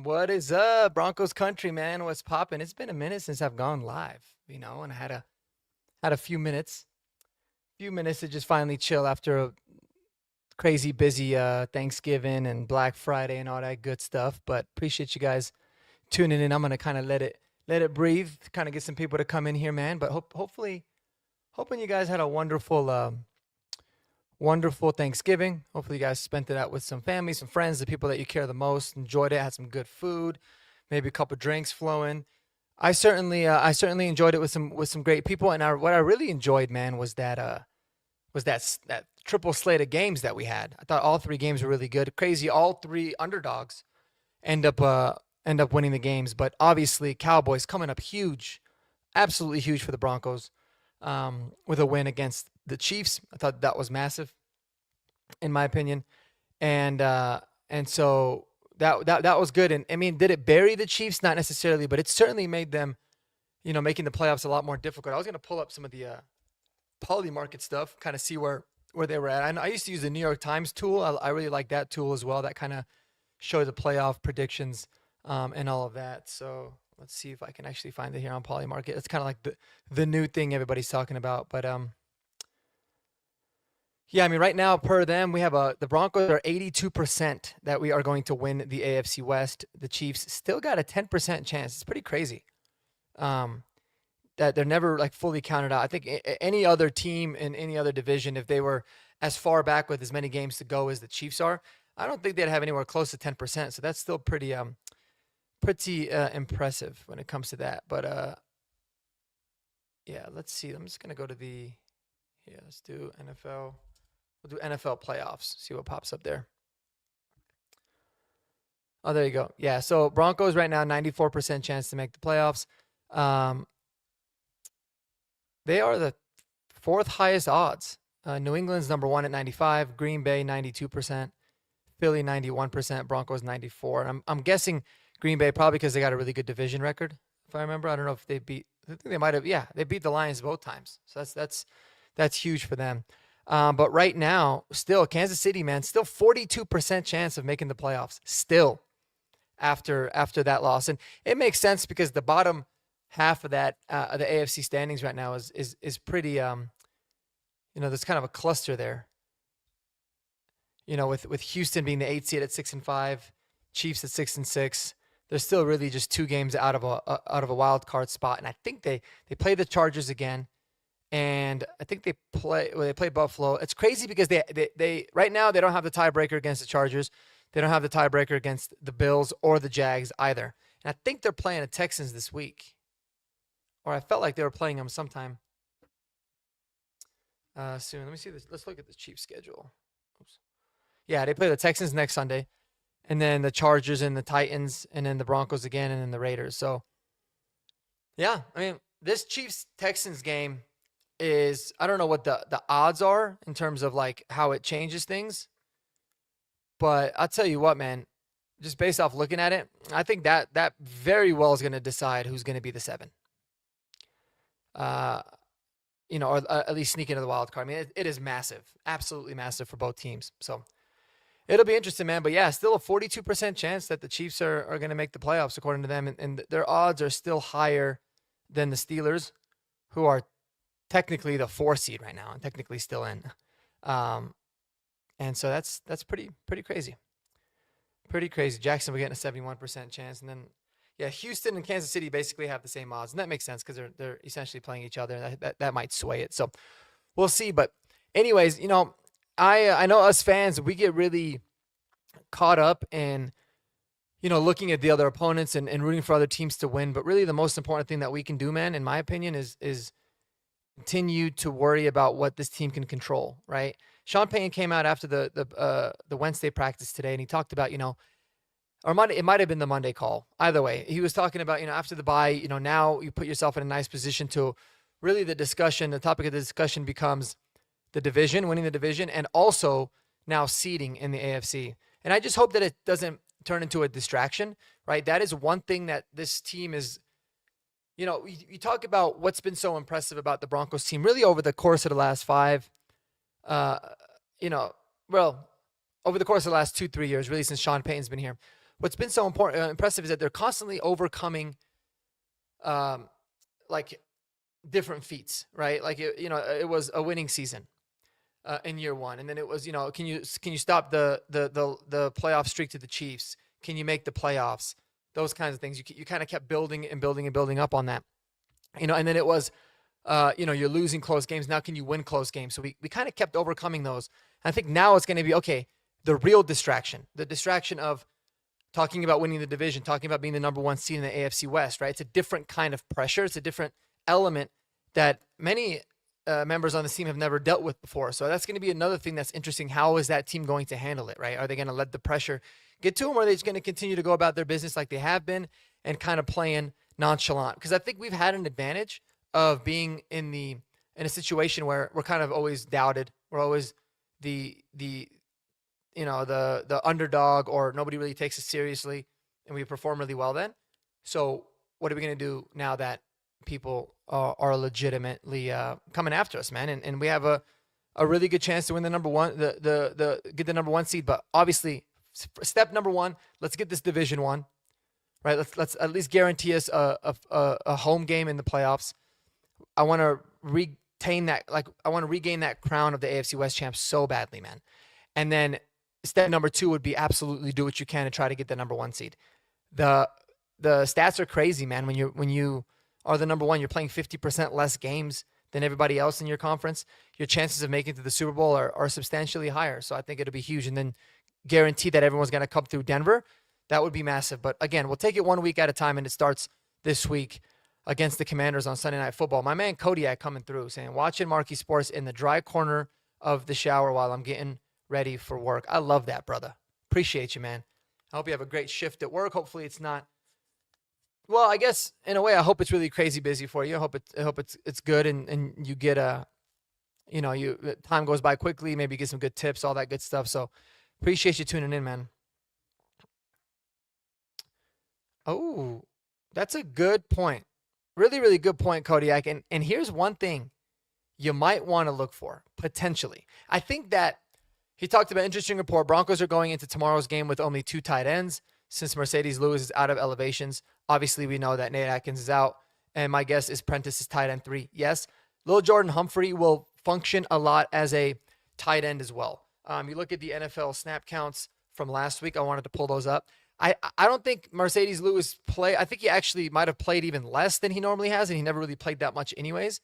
What is up, Broncos country, man? What's poppin'? It's been a minute since I've gone live, and I had a few minutes to just finally chill after a crazy busy Thanksgiving and Black Friday and all that good stuff. But appreciate you guys tuning in. I'm gonna kind of let it breathe, kind of get some people to come in here, man. But hopefully, hoping you guys had a wonderful Thanksgiving. Hopefully, you guys spent it out with some family, some friends, the people that you care the most. Enjoyed it, had some good food, maybe a couple drinks flowing. I certainly enjoyed it with some great people. And what I really enjoyed, man, was that triple slate of games that we had. I thought all three games were really good. Crazy, all three underdogs end up uh, end up winning the games. But obviously, Cowboys coming up huge, absolutely huge for the Broncos, with a win against the Chiefs. I thought that was massive, in my opinion, and so that was good. And I mean, did it bury the Chiefs? Not necessarily, but it certainly made them, making the playoffs a lot more difficult. I was gonna pull up some of the poly market stuff, kind of see where they were at. I used to use the New York Times tool. I really like that tool as well. That kind of shows the playoff predictions, and all of that. So let's see if I can actually find it here on poly market. It's kind of like the new thing everybody's talking about, but yeah, I mean, right now, per them, we have the Broncos are 82% that we are going to win the AFC West. The Chiefs still got a 10% chance. It's pretty crazy. Um, that they're never like fully counted out. I think any other team in any other division, if they were as far back with as many games to go as the Chiefs are, I don't think they'd have anywhere close to 10%. So that's still pretty impressive when it comes to that. But yeah, let's see. I'm just gonna go to let's do NFL. We'll do NFL playoffs. See what pops up there. Oh, there you go. Yeah. So Broncos right now 94% chance to make the playoffs. Um, they are the fourth highest odds. New England's number one at 95. Green Bay 92%. Philly 91%. Broncos 94. I'm guessing Green Bay probably because they got a really good division record. If I remember, I don't know if they beat. I think they might have. Yeah, they beat the Lions both times. So that's huge for them. But right now, still Kansas City, man, still 42% chance of making the playoffs. Still after that loss, and it makes sense because the bottom half of that the AFC standings right now is pretty. There's kind of a cluster there. With Houston being the 8th seed at 6-5, Chiefs at 6-6. They're still really just 2 games out of a wild card spot, and I think they play the Chargers again. And I think they play Buffalo. It's crazy because they right now they don't have the tiebreaker against the Chargers. They don't have the tiebreaker against the Bills or the Jags either. And I think they're playing the Texans this week, or I felt like they were playing them sometime soon. Let me see this. Let's look at the Chiefs schedule. Oops. Yeah, they play the Texans next Sunday, and then the Chargers and the Titans, and then the Broncos again, and then the Raiders. So yeah, I mean this Chiefs Texans game is, I don't know what the odds are in terms of like how it changes things, but I'll tell you what, man, just based off looking at it, I think that very well is going to decide who's going to be the 7. Uh, or at least sneak into the wild card. I mean, it is massive, absolutely massive for both teams. So it'll be interesting, man. But yeah, still a 42% chance that the Chiefs are going to make the playoffs according to them, and their odds are still higher than the Steelers, who are technically the 4 seed right now and technically still in. And so that's pretty crazy. Pretty crazy. Jacksonville getting a 71% chance. And then, yeah, Houston and Kansas City basically have the same odds. And that makes sense because they're essentially playing each other. And that might sway it. So we'll see. But anyways, I know us fans, we get really caught up in, looking at the other opponents and rooting for other teams to win. But really the most important thing that we can do, man, in my opinion, is continue to worry about what this team can control, right? Sean Payton came out after the Wednesday practice today, and he talked about, or Monday, it might have been the Monday call. Either way, he was talking about, after the bye, now you put yourself in a nice position to really the topic of the discussion becomes the division, winning the division, and also now seeding in the AFC. And I just hope that it doesn't turn into a distraction, right? That is one thing that this team is, you talk about what's been so impressive about the Broncos team really over the course of the last uh, over the course of the last 2-3 years, really since Sean Payton's been here. what's been so impressive is that they're constantly overcoming like different feats, right? Like it was a winning season in year one, and then it was can you stop the playoff streak to the Chiefs? Can you make the playoffs? Those kinds of things. You kind of kept building and building and building up on that, and then it was you're losing close games. Now can you win close games? So we kind of kept overcoming those. And I think now it's going to be okay. The real distraction, the distraction of talking about winning the division, talking about being the number one seed in the AFC West, right? It's a different kind of pressure. It's a different element that many members on the team have never dealt with before. So that's going to be another thing that's interesting. How is that team going to handle it, right? Are they going to let the pressure get to them, or are they just going to continue to go about their business like they have been and kind of playing nonchalant? Because I think we've had an advantage of being in a situation where we're kind of always doubted. We're always the underdog, or nobody really takes us seriously, and we perform really well then. So what are we going to do now that people are legitimately coming after us, man? And we have a really good chance to win the number one, get the number one seed. But obviously, step number one, let's get this division one, right? Let's at least guarantee us a home game in the playoffs. I want to regain that crown of the AFC West champ so badly, man. And then step number two would be absolutely do what you can to try to get the number one seed. The stats are crazy, man. When you are the number one, you're playing 50% less games than everybody else in your conference. Your chances of making it to the Super Bowl are substantially higher. So I think it'll be huge. And then guarantee that everyone's going to come through Denver. That would be massive. But again, we'll take it 1 week at a time, and it starts this week against the Commanders on Sunday Night Football. My man Kodiak coming through saying, watching Marcky Sports in the dry corner of the shower while I'm getting ready for work. I love that, brother. Appreciate you, man. I hope you have a great shift at work. Hopefully it's not, well, I guess in a way, I hope it's really crazy busy for you. I hope it's good, and you get time goes by quickly. Maybe you get some good tips, all that good stuff. So appreciate you tuning in, man. Oh, that's a good point. Really, really good point, Kodiak. And here's one thing you might want to look for, potentially. I think that he talked about interesting report. Broncos are going into tomorrow's game with only 2 tight ends since Mercedes Lewis is out of elevations. Obviously, we know that Nate Atkins is out. And my guess is Prentice is tight end 3. Yes, Lil Jordan Humphrey will function a lot as a tight end as well. You look at the NFL snap counts from last week. I wanted to pull those up. I don't think Mercedes Lewis I think he actually might have played even less than he normally has, and he never really played that much anyways.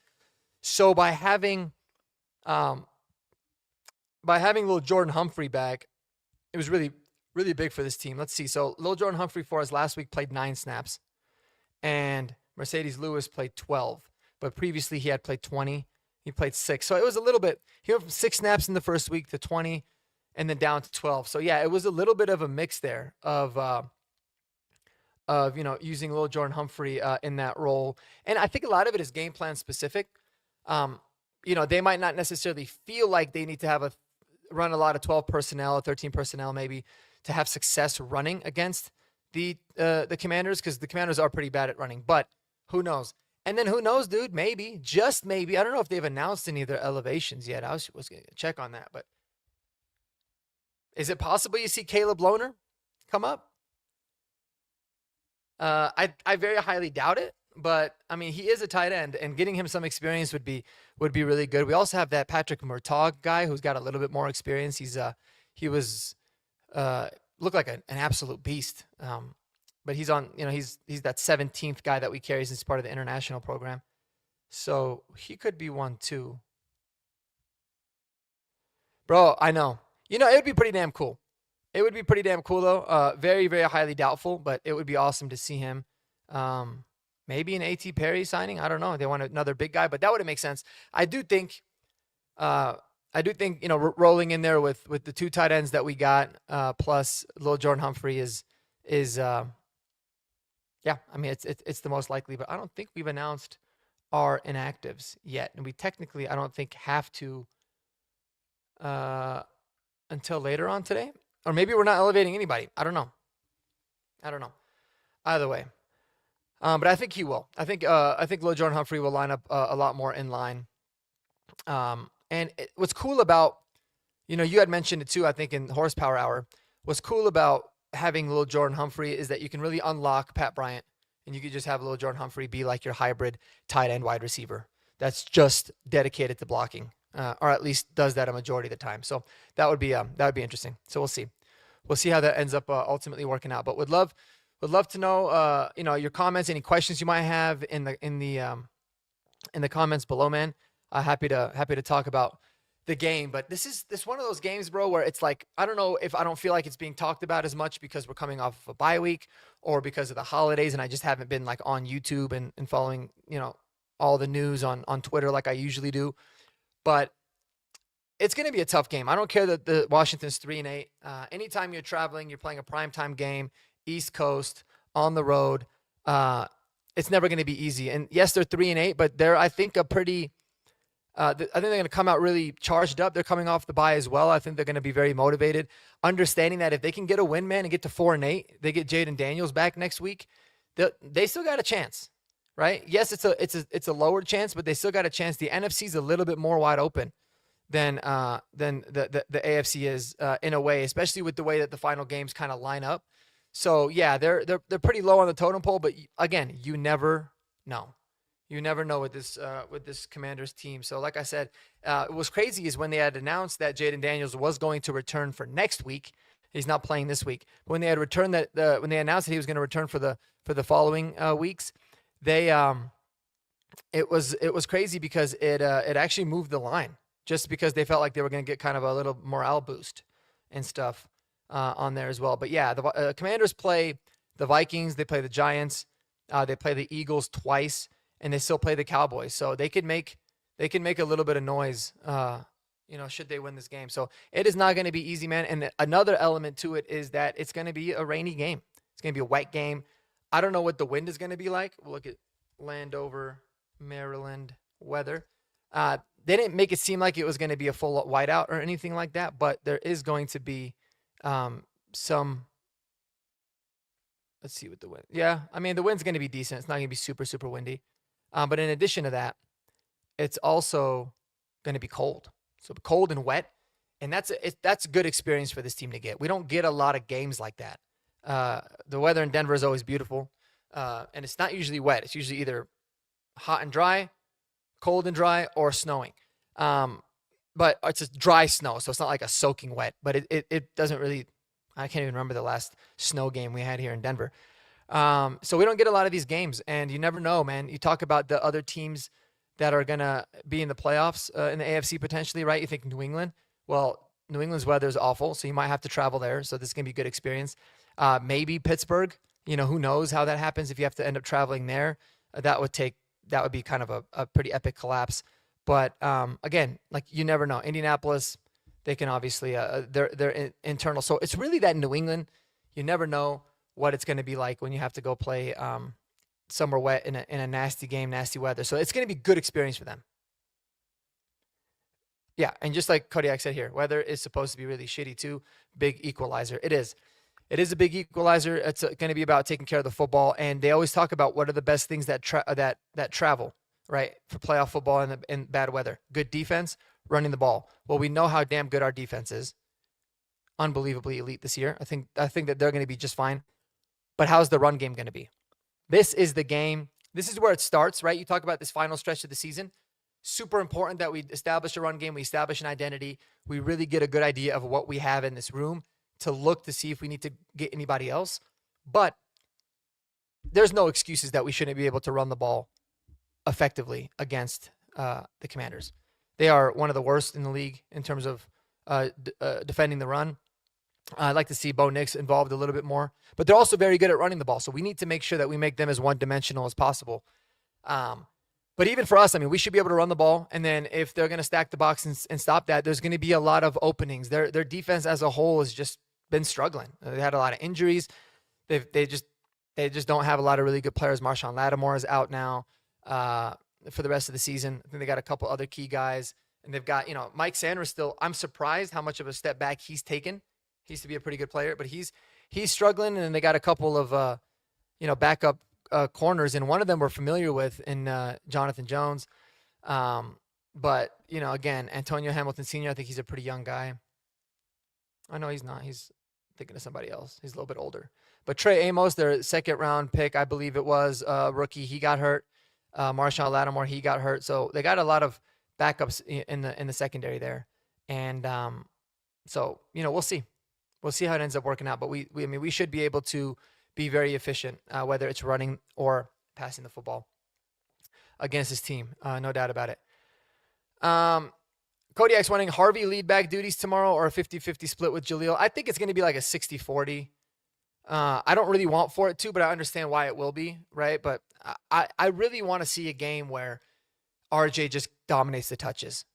So by having Lil Jordan Humphrey back, it was really, really big for this team. Let's see. So Lil Jordan Humphrey for us last week played 9 snaps, and Mercedes Lewis played 12. But previously he had played 20. He played 6. So it was a little bit. He went from 6 snaps in the first week to 20. And then down to 12. So yeah, it was a little bit of a mix there of using Lil Jordan Humphrey in that role. And I think a lot of it is game plan specific. They might not necessarily feel like they need to run a lot of 12 personnel, 13 personnel maybe, to have success running against the Commanders, because the Commanders are pretty bad at running. But who knows? And then who knows, dude? Maybe, just maybe. I don't know if they've announced any of their elevations yet. I was going to check on that, but. Is it possible you see Caleb Lohner come up? I very highly doubt it, but I mean, he is a tight end, and getting him some experience would be really good. We also have that Patrick Murtaugh guy who's got a little bit more experience. He looked like an absolute beast. But he's on, he's that 17th guy that we carry since part of the international program. So he could be one too. Bro, I know. It would be pretty damn cool. It would be pretty damn cool, though. Very, very highly doubtful, but it would be awesome to see him. Maybe an A.T. Perry signing. I don't know. They want another big guy, but that would make sense. I do think, rolling in there with the 2 tight ends that we got, plus Lil Jordan Humphrey is I mean, it's the most likely, but I don't think we've announced our inactives yet. And we technically, I don't think, have to, until later on today, or maybe we're not elevating anybody. I don't know. Either way, but I think he will. I think Lil Jordan Humphrey will line up a lot more in line. What's cool about, you had mentioned it too, I think in Horsepower Hour. What's cool about having little Jordan Humphrey is that you can really unlock Pat Bryant, and you could just have little Jordan Humphrey be like your hybrid tight end wide receiver that's just dedicated to blocking, or at least does that a majority of the time. So that would be interesting. So we'll see how that ends up ultimately working out. But would love to know your comments, any questions you might have in the comments below, man. Happy to talk about the game. But this one of those games, bro, where it's like, I don't know if I don't feel like it's being talked about as much because we're coming off of a bye week or because of the holidays, and I just haven't been like on YouTube and following, all the news on Twitter like I usually do. But it's going to be a tough game. I don't care that the Washington's 3-8. Anytime you're traveling, you're playing a primetime game, East Coast, on the road, it's never going to be easy. And yes, they're 3-8, but they're, I think, I think they're going to come out really charged up. They're coming off the bye as well. I think they're going to be very motivated, understanding that if they can get a win, man, and get to 4-8, they get Jaden Daniels back next week, they still got a chance, right? Yes, it's a lower chance, but they still got a chance. The NFC's a little bit more wide open than the AFC is in a way, especially with the way that the final games kind of line up. So yeah, they're pretty low on the totem pole, but again, you never know. You never know with this Commanders team. So like I said, what was crazy is when they had announced that Jaden Daniels was going to return for next week. He's not playing this week. But when they had returned when they announced that he was going to return for the following weeks, it was crazy because it actually moved the line just because they felt like they were going to get kind of a little morale boost and stuff on there as well. But yeah, the Commanders play the Vikings, they play the Giants, they play the Eagles twice, and they still play the Cowboys. So they can make a little bit of noise, should they win this game. So it is not going to be easy, man. And another element to it is that it's going to be a rainy game. It's going to be a wet game. I don't know what the wind is going to be like. We'll look at Landover, Maryland weather. They didn't make it seem like it was going to be a full whiteout or anything like that, but there is going to be some. Let's see what the wind. Yeah, I mean, the wind's going to be decent. It's not going to be super, super windy. But in addition to that, it's also going to be cold. So cold and wet, and that's a good experience for this team to get. We don't get a lot of games like that. The weather in Denver is always beautiful, and it's not usually wet. It's usually either hot and dry, cold and dry, or snowing. But it's a dry snow, so it's not like a soaking wet. But it doesn't really. I can't even remember the last snow game we had here in Denver. So we don't get a lot of these games, and you never know, man. You talk about the other teams that are going to be in the playoffs in the AFC potentially, right? You think New England. Well, New England's weather is awful, so you might have to travel there. So this is going to be a good experience. Maybe Pittsburgh. Who knows how that happens if you have to end up traveling there. That would be kind of a pretty epic collapse. But again, like you never know. Indianapolis, they can obviously they're internal. So it's really that New England. You never know what it's going to be like when you have to go play somewhere wet in a nasty game, nasty weather. So it's going to be a good experience for them. Yeah, and just like Kodiak said here, weather is supposed to be really shitty too. Big equalizer. It is. It is a big equalizer. It's going to be about taking care of the football. And they always talk about what are the best things that travel, right, for playoff football in bad weather. Good defense, running the ball. Well, we know how damn good our defense is. Unbelievably elite this year. I think that they're going to be just fine. But how's the run game going to be? This is the game. This is where it starts, right? You talk about this final stretch of the season. Super important that we establish a run game. We establish an identity. We really get a good idea of what we have in this room to look to see if we need to get anybody else. But there's no excuses that we shouldn't be able to run the ball effectively against the Commanders. They are one of the worst in the league in terms of defending the run. I'd like to see Bo Nix involved a little bit more, but they're also very good at running the ball. So we need to make sure that we make them as one-dimensional as possible. But even for us, I mean, we should be able to run the ball. And then if they're going to stack the box and stop that, there's going to be a lot of openings. Their defense as a whole has just been struggling. They had a lot of injuries. They just don't have a lot of really good players. Marshawn Lattimore is out now for the rest of the season. I think they got a couple other key guys. And they've got, Mike Sanders still. I'm surprised how much of a step back he's taken. He used to be a pretty good player, but he's struggling, and they got a couple of backup corners, and one of them we're familiar with in Jonathan Jones. But again, Antonio Hamilton Sr., I think he's a pretty young guy. I know he's not. He's thinking of somebody else. He's a little bit older. But Trey Amos, their second round pick, I believe it was, rookie, he got hurt. Marshawn Lattimore, he got hurt. So they got a lot of backups in the secondary there. And so, we'll see. We'll see how it ends up working out. But we should be able to be very efficient, whether it's running or passing the football against this team. No doubt about it. Kodiak's wanting Harvey lead back duties tomorrow or a 50-50 split with Jaleel. I think it's going to be like a 60-40. I don't really want for it to, but I understand why it will be, right? But I really want to see a game where RJ just dominates the touches,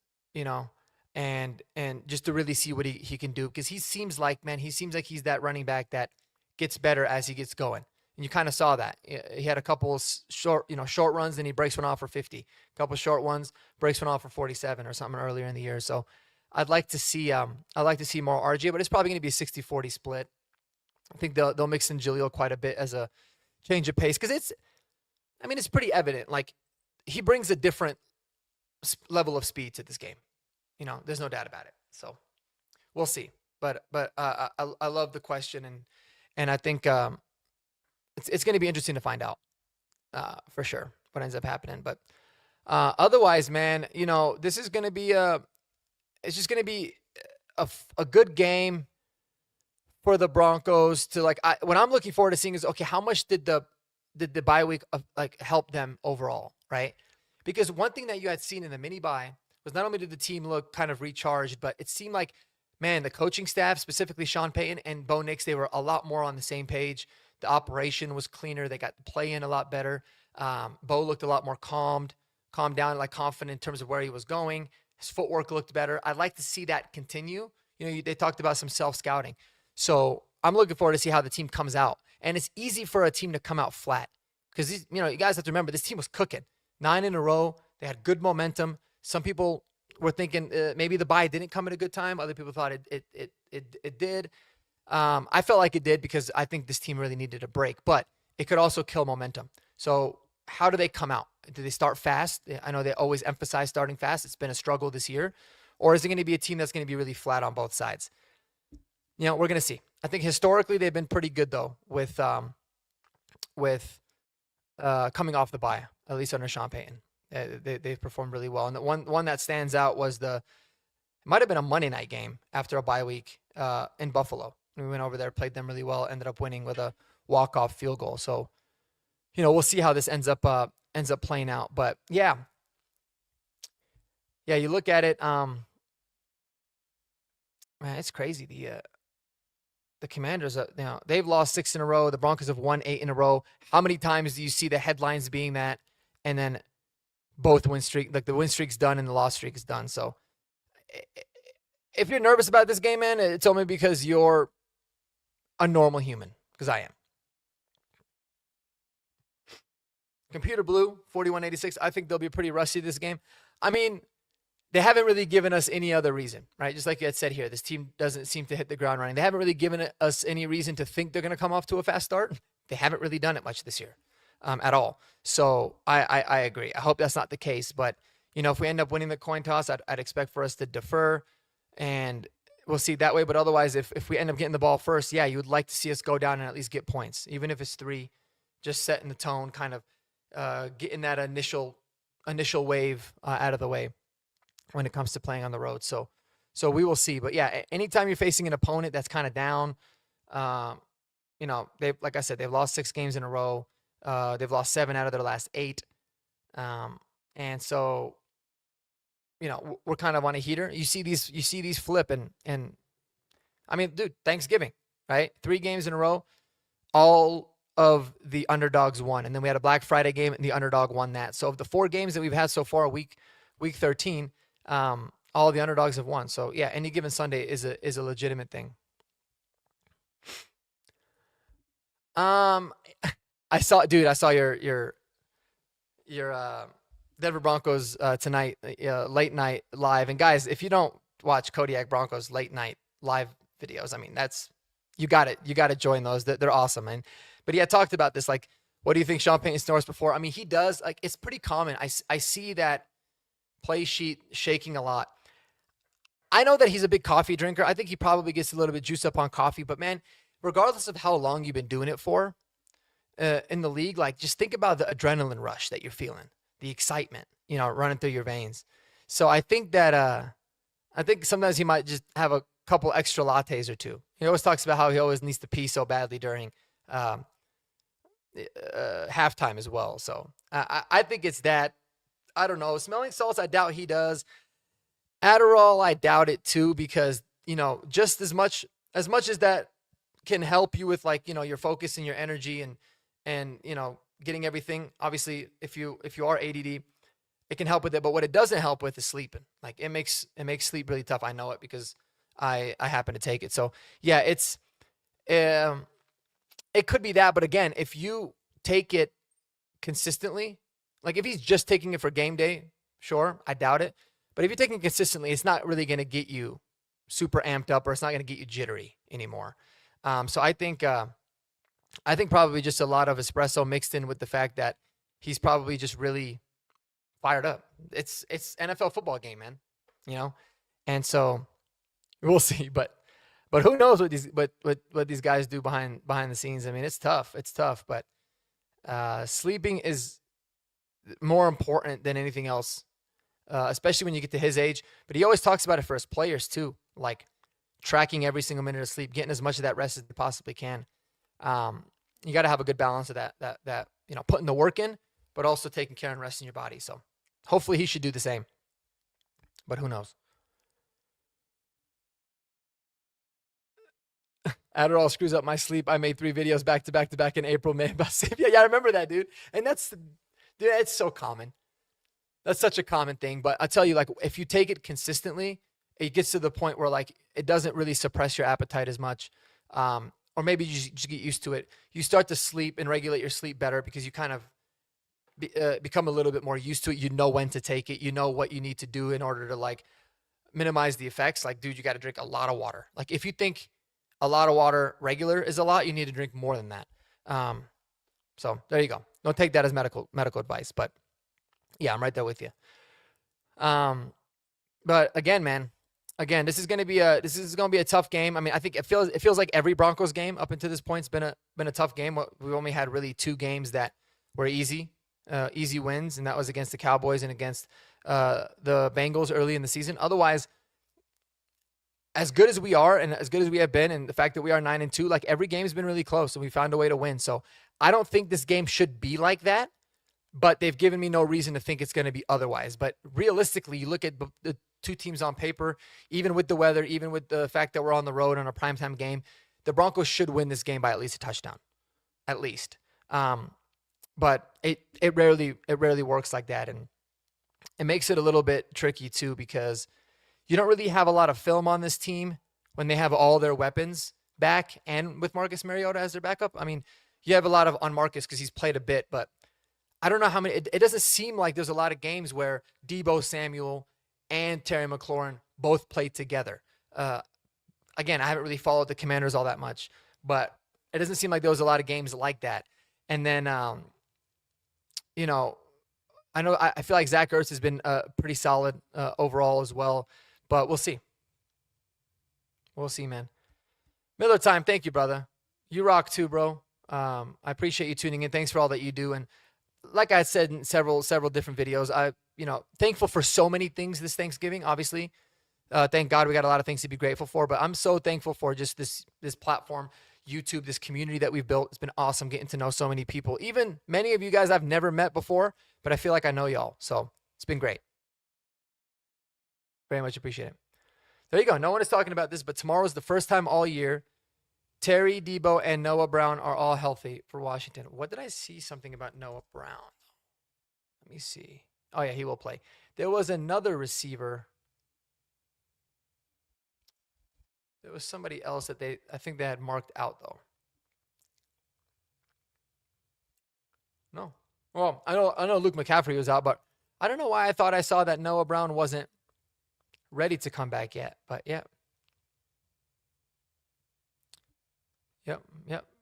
and just to really see what he can do. Because he seems like he's that running back that gets better as he gets going. And you kind of saw that. He had a couple short runs, then he breaks one off for 50. A couple short ones, breaks one off for 47 or something earlier in the year. So I'd like to see more RJ, but it's probably going to be a 60-40 split. I think they'll mix in Jaleel quite a bit as a change of pace because it's pretty evident. Like he brings a different level of speed to this game. There's no doubt about it. So we'll see. But I love the question and I think it's going to be interesting to find out for sure what ends up happening. But otherwise, man, this is going to be it's just going to be a good game for the Broncos to what I'm looking forward to seeing is, okay, how much did the bye week help them overall, right? Because one thing that you had seen in the mini bye was not only did the team look kind of recharged, but it seemed like, man, the coaching staff, specifically Sean Payton and Bo Nix, they were a lot more on the same page. The operation was cleaner. They got the play in a lot better. Bo looked a lot more calmed down, confident in terms of where he was going. His footwork looked better. I'd like to see that continue. They talked about some self-scouting. So I'm looking forward to see how the team comes out. And it's easy for a team to come out flat because, you guys have to remember, this team was cooking 9 in a row. They had good momentum. Some people were thinking maybe the bye didn't come at a good time. Other people thought it did. I felt like it did because I think this team really needed a break, but it could also kill momentum. So how do they come out? Do they start fast? I know they always emphasize starting fast. It's been a struggle this year. Or is it going to be a team that's going to be really flat on both sides? We're going to see. I think historically they've been pretty good though with coming off the bye, at least under Sean Payton. They've performed really well. And the one that stands out was it might have been a Monday night game after a bye week in Buffalo. We went over there, played them really well, ended up winning with a walk-off field goal. So, we'll see how this ends up playing out. But yeah, you look at it, man, it's crazy. The Commanders, they've lost 6 in a row. The Broncos have won 8 in a row. How many times do you see the headlines being that, and then both win streak, the win streak's done and the loss streak is done? So if you're nervous about this game, man, it's only because you're a normal human, because I am. Computer Blue, 4186. I think they'll be pretty rusty this game. I mean, they haven't really given us any other reason, right? Just like you had said here, this team doesn't seem to hit the ground running. They haven't really given us any reason to think they're going to come off to a fast start. They haven't really done it much this year at all. So I agree. I hope that's not the case. But, if we end up winning the coin toss, I'd expect for us to defer, and we'll see that way. But otherwise, if we end up getting the ball first, yeah, you would like to see us go down and at least get points, even if it's 3, just setting the tone, kind of getting that initial wave out of the way when it comes to playing on the road. So we will see. But yeah, anytime you're facing an opponent that's kind of down, like I said, they've lost 6 games in a row. They've lost 7 out of their last 8. And so, we're kind of on a heater. You see these flip and I mean, dude, Thanksgiving, right? 3 games in a row, all of the underdogs won. And then we had a Black Friday game and the underdog won that. So of the 4 games that we've had so far, week 13, all the underdogs have won. So yeah, any given Sunday is a legitimate thing. I saw your Denver Broncos tonight, late night live. And guys, if you don't watch Kodiak Broncos late night live videos, I mean, you got to join those. They're awesome. But I talked about this, like, what do you think Sean Payton snores before? I mean, he does, it's pretty common. I see that play sheet shaking a lot. I know that he's a big coffee drinker. I think he probably gets a little bit juiced up on coffee. But man, regardless of how long you've been doing it for in the league, like just think about the adrenaline rush that you're feeling, the excitement, running through your veins. So I think that I think sometimes he might just have a couple extra lattes or two. He always talks about how he always needs to pee so badly during halftime as well. So I think it's that. I don't know. Smelling salts, I doubt he does. Adderall, I doubt it too, because, just as much as that can help you with like, your focus and your energy and, getting everything. Obviously, if you are ADD, it can help with it. But what it doesn't help with is sleeping. Like it makes sleep really tough. I know it because I happen to take it. So yeah, it could be that. But again, if you take it consistently, like if he's just taking it for game day, sure, I doubt it. But if you're taking it consistently, it's not really going to get you super amped up, or it's not going to get you jittery anymore. So I think probably just a lot of espresso mixed in with the fact that he's probably just really fired up. It's NFL football game, man. And so we'll see. But who knows what these guys do behind the scenes? I mean, it's tough. It's tough. But sleeping is more important than anything else, especially when you get to his age. But he always talks about it for his players too, like tracking every single minute of sleep, getting as much of that rest as they possibly can. You got to have a good balance of that putting the work in, but also taking care and resting your body. So hopefully he should do the same. But who knows? Adderall screws up my sleep. I made 3 videos back to back in April, May about sleep. Yeah, I remember that, dude. And it's so common. That's such a common thing. But I tell you, like, if you take it consistently, it gets to the point where like it doesn't really suppress your appetite as much. Or maybe you just get used to it. You start to sleep and regulate your sleep better because you kind of become a little bit more used to it. You know when to take it. You know what you need to do in order to like minimize the effects. Like, dude, you got to drink a lot of water. Like if you think a lot of water regular is a lot, you need to drink more than that. So there you go. Don't take that as medical advice, but yeah, I'm right there with you. But again, man, this is going to be a tough game. I mean, I think it feels like every Broncos game up until this point has been a tough game. We've only had really 2 games that were easy wins, and that was against the Cowboys and against the Bengals early in the season. Otherwise, as good as we are and as good as we have been, and the fact that we are 9-2, like every game has been really close and we found a way to win. So I don't think this game should be like that, but they've given me no reason to think it's going to be otherwise. But realistically, you look at the 2 teams on paper, even with the weather, even with the fact that we're on the road on a primetime game, the Broncos should win this game by at least a touchdown, at least. But it rarely works like that, and it makes it a little bit tricky too because you don't really have a lot of film on this team when they have all their weapons back and with Marcus Mariota as their backup. I mean, you have a lot on Marcus because he's played a bit, but I don't know how many. It doesn't seem like there's a lot of games where Deebo Samuel and Terry McLaurin both played together. Again, I haven't really followed the Commanders all that much, but it doesn't seem like there was a lot of games like that. And then, I feel like Zach Ertz has been pretty solid overall as well. But we'll see. We'll see, man. Miller time. Thank you, brother. You rock too, bro. I appreciate you tuning in. Thanks for all that you do. And like I said in several different videos, thankful for so many things this Thanksgiving, obviously. Thank God we got a lot of things to be grateful for. But I'm so thankful for just this platform, YouTube, this community that we've built. It's been awesome getting to know so many people. Even many of you guys I've never met before, but I feel like I know y'all. So it's been great. Very much appreciate it. There you go. No one is talking about this, but tomorrow is the first time all year Terry, Deebo, and Noah Brown are all healthy for Washington. What did I see something about Noah Brown? Let me see. Oh, yeah, he will play. There was another receiver. There was somebody else that I think they had marked out, though. No. Well, I know Luke McCaffrey was out, but I don't know why I thought I saw that Noah Brown wasn't ready to come back yet. But, yeah. Yep.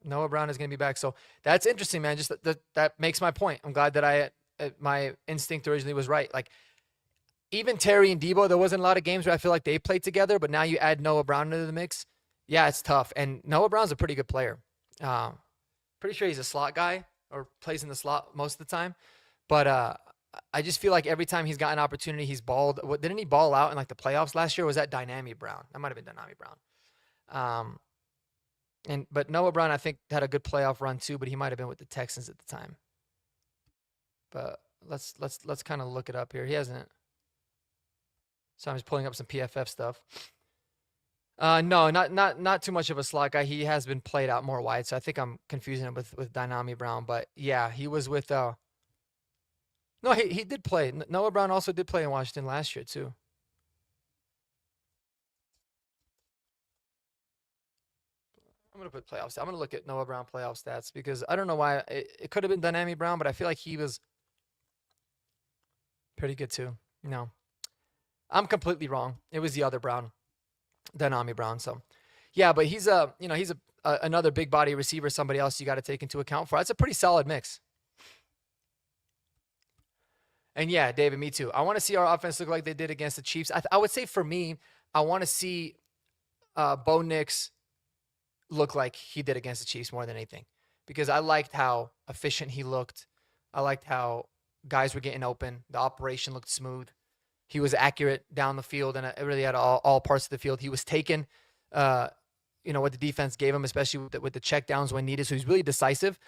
Noah Brown is going to be back. So that's interesting, man. Just that makes my point. I'm glad that my instinct originally was right. Like, even Terry and Debo, there wasn't a lot of games where I feel like they played together, but now you add Noah Brown into the mix. Yeah, it's tough. And Noah Brown's a pretty good player. Pretty sure he's a slot guy or plays in the slot most of the time. But I just feel like every time he's got an opportunity, he's balled. Didn't he ball out in like the playoffs last year? Or was that Dynami Brown? That might have been Dynami Brown. But Noah Brown, I think, had a good playoff run too, but he might have been with the Texans at the time. But let's kind of look it up here. He hasn't. So I'm just pulling up some PFF stuff. No, not too much of a slot guy. He has been played out more wide, so I think I'm confusing him with Dynami Brown. But yeah, he was with. No, he did play. Noah Brown also did play in Washington last year too. I'm gonna put playoffs. I'm gonna look at Noah Brown playoff stats because I don't know why it could have been Dynami Brown, but I feel like he was pretty good too. No, I'm completely wrong. It was the other Brown, Dynami Brown. So, yeah, but he's another big body receiver. Somebody else you got to take into account for. That's a pretty solid mix. And yeah, David, me too. I want to see our offense look like they did against the Chiefs. I would say for me, I want to see Bo Nix look like he did against the Chiefs more than anything because I liked how efficient he looked. I liked how guys were getting open. The operation looked smooth. He was accurate down the field and really at all parts of the field. He was taking, what the defense gave him, especially with the checkdowns when needed. So he's really decisive.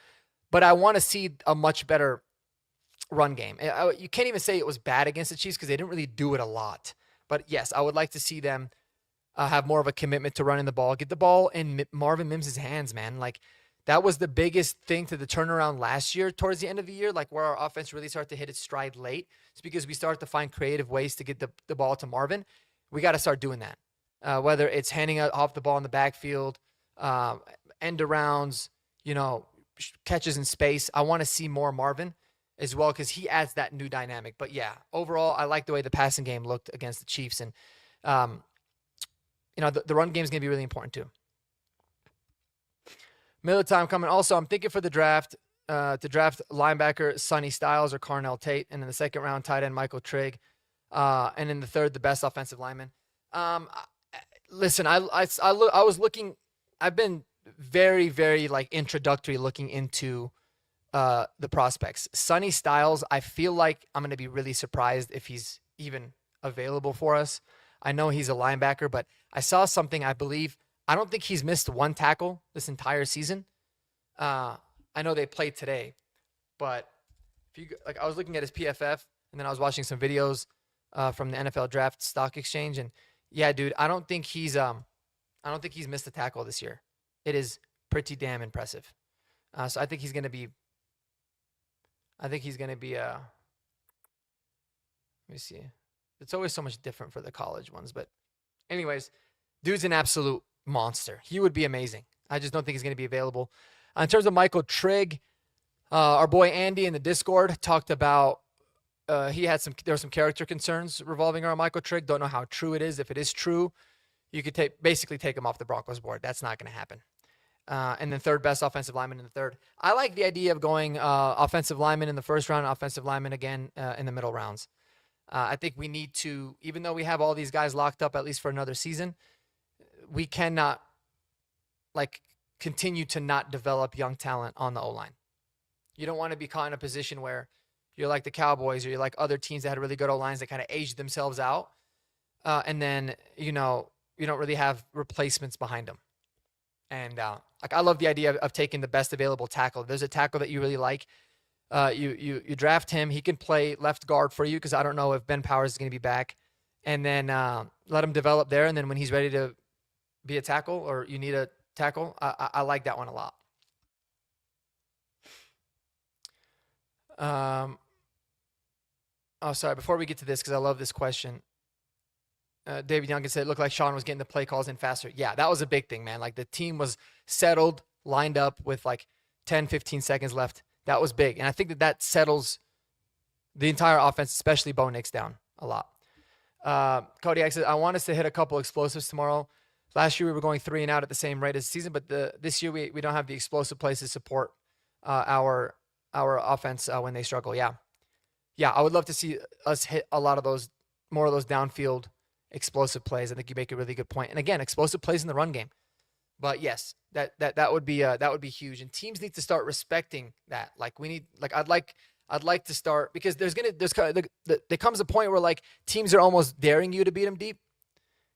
But I want to see a much better run game. You can't even say it was bad against the Chiefs because they didn't really do it a lot. But yes, I would like to see them have more of a commitment to running the ball. Get the ball in Marvin Mims' hands, man. Like, that was the biggest thing to the turnaround last year towards the end of the year, like where our offense really started to hit its stride late. It's because we started to find creative ways to get the ball to Marvin. We got to start doing that, whether it's handing off the ball in the backfield, end arounds, catches in space. I want to see more Marvin as well because he adds that new dynamic. But, yeah, overall, I like the way the passing game looked against the Chiefs. And, the run game is going to be really important too. Middle time coming. Also, I'm thinking for the draft to draft linebacker Sonny Styles or Carnell Tate, and in the second round, tight end Michael Trigg, and in the third, the best offensive lineman. Listen, I was looking. I've been very, very introductory looking into the prospects. Sonny Styles, I feel like I'm going to be really surprised if he's even available for us. I know he's a linebacker, but I saw something. I don't think he's missed one tackle this entire season. I know they played today, but I was looking at his PFF and then I was watching some videos from the NFL Draft Stock Exchange, and yeah, dude, I don't think he's missed a tackle this year. It is pretty damn impressive. So I think he's gonna be. Let me see. It's always so much different for the college ones, but anyways, dude's an absolute monster. He would be amazing. I just don't think he's going to be available. In terms of Michael Trigg, our boy Andy in the Discord talked about there were some character concerns revolving around Michael Trigg. Don't know how true it is. If it is true, you could basically take him off the Broncos board. That's not going to happen. And then third best offensive lineman in the third. I like the idea of going offensive lineman in the first round, offensive lineman again in the middle rounds. I think we need to, even though we have all these guys locked up at least for another season, we cannot continue to not develop young talent on the O-line. You don't want to be caught in a position where you're like the Cowboys or you're like other teams that had really good O-lines that kind of aged themselves out. And then, you don't really have replacements behind them. And I love the idea of taking the best available tackle. If there's a tackle that you really like, you draft him. He can play left guard for you because I don't know if Ben Powers is going to be back. And then let him develop there. And then when he's ready to be a tackle or you need a tackle, I like that one a lot. Sorry. Before we get to this, because I love this question, David Young said it looked like Sean was getting the play calls in faster. Yeah, that was a big thing, man. The team was settled, lined up with 10, 15 seconds left. That was big. And I think that settles the entire offense, especially Bo Nix, down a lot. Cody X said, I want us to hit a couple explosives tomorrow. Last year we were going 3 and out at the same rate as the season, but this year we don't have the explosive plays to support our offense when they struggle. Yeah, I would love to see us hit a lot of those more of those downfield explosive plays. I think you make a really good point. And again, explosive plays in the run game. But yes, that would be huge. And teams need to start respecting that. Like we need, like I'd like to start, because there's kind of, there comes a point where like teams are almost daring you to beat them deep,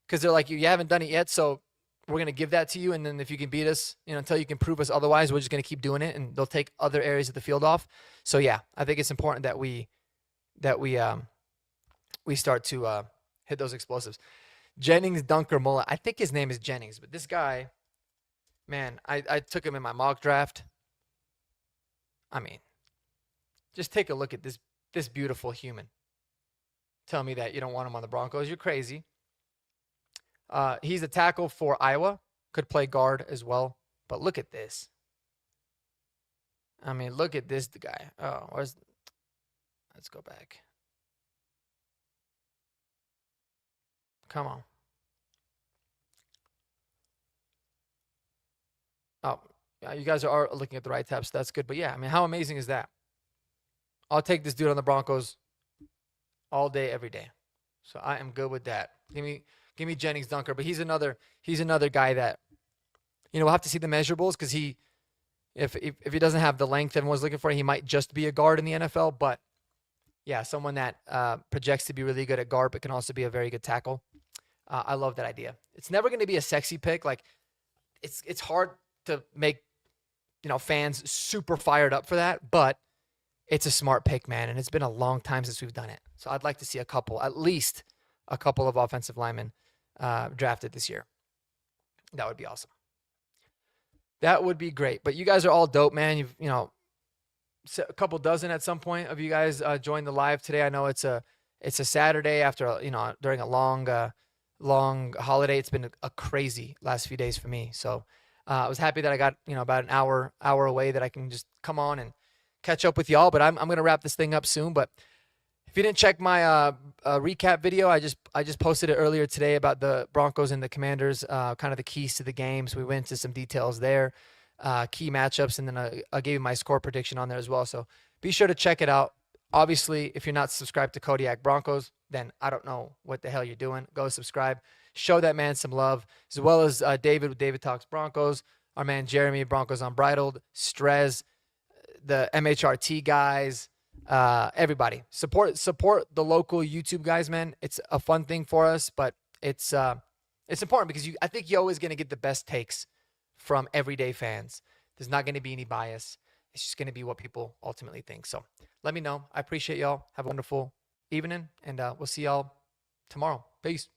because they're like, you haven't done it yet, so we're going to give that to you. And then if you can beat us, until you can prove us otherwise, we're just going to keep doing it, and they'll take other areas of the field off. So yeah, I think it's important that we start to hit those explosives. Jennings Dunker Mullet. I think his name is Jennings, but this guy, man, I took him in my mock draft. I mean, just take a look at this beautiful human. Tell me that you don't want him on the Broncos. You're crazy. He's a tackle for Iowa. Could play guard as well. But look at this. I mean, look at this guy. Oh, let's go back. Come on. Oh, yeah, you guys are looking at the right tabs. So that's good. But yeah, I mean, how amazing is that? I'll take this dude on the Broncos all day, every day. So I am good with that. Give me Jennings Dunker. But he's another guy that, we'll have to see the measurables, because if he doesn't have the length everyone's looking for, he might just be a guard in the NFL. But yeah, someone that projects to be really good at guard, but can also be a very good tackle. I love that idea. It's never going to be a sexy pick. Like it's hard to make fans super fired up for that, but it's a smart pick, man. And it's been a long time since we've done it. So I'd like to see at least a couple of offensive linemen drafted this year. That would be awesome. That would be great. But you guys are all dope, man. You've a couple dozen at some point of you guys joined the live today. I know it's a Saturday after during a long holiday. It's been a crazy last few days for me. So I was happy that I got about an hour away that I can just come on and catch up with y'all. But I'm gonna wrap this thing up soon. But if you didn't check my recap video, I just posted it earlier today about the Broncos and the Commanders, kind of the keys to the games. We went into some details there, key matchups, and then I gave you my score prediction on there as well. So be sure to check it out. Obviously, if you're not subscribed to Kodiak Broncos, then I don't know what the hell you're doing. Go subscribe. Show that man some love, as well as David with David Talks Broncos, our man Jeremy, Broncos Unbridled, Strez, the MHRT guys, everybody. Support the local YouTube guys, man. It's a fun thing for us, but it's important because I think you're always going to get the best takes from everyday fans. There's not going to be any bias. It's just going to be what people ultimately think. So let me know. I appreciate y'all. Have a wonderful evening, and we'll see y'all tomorrow. Peace.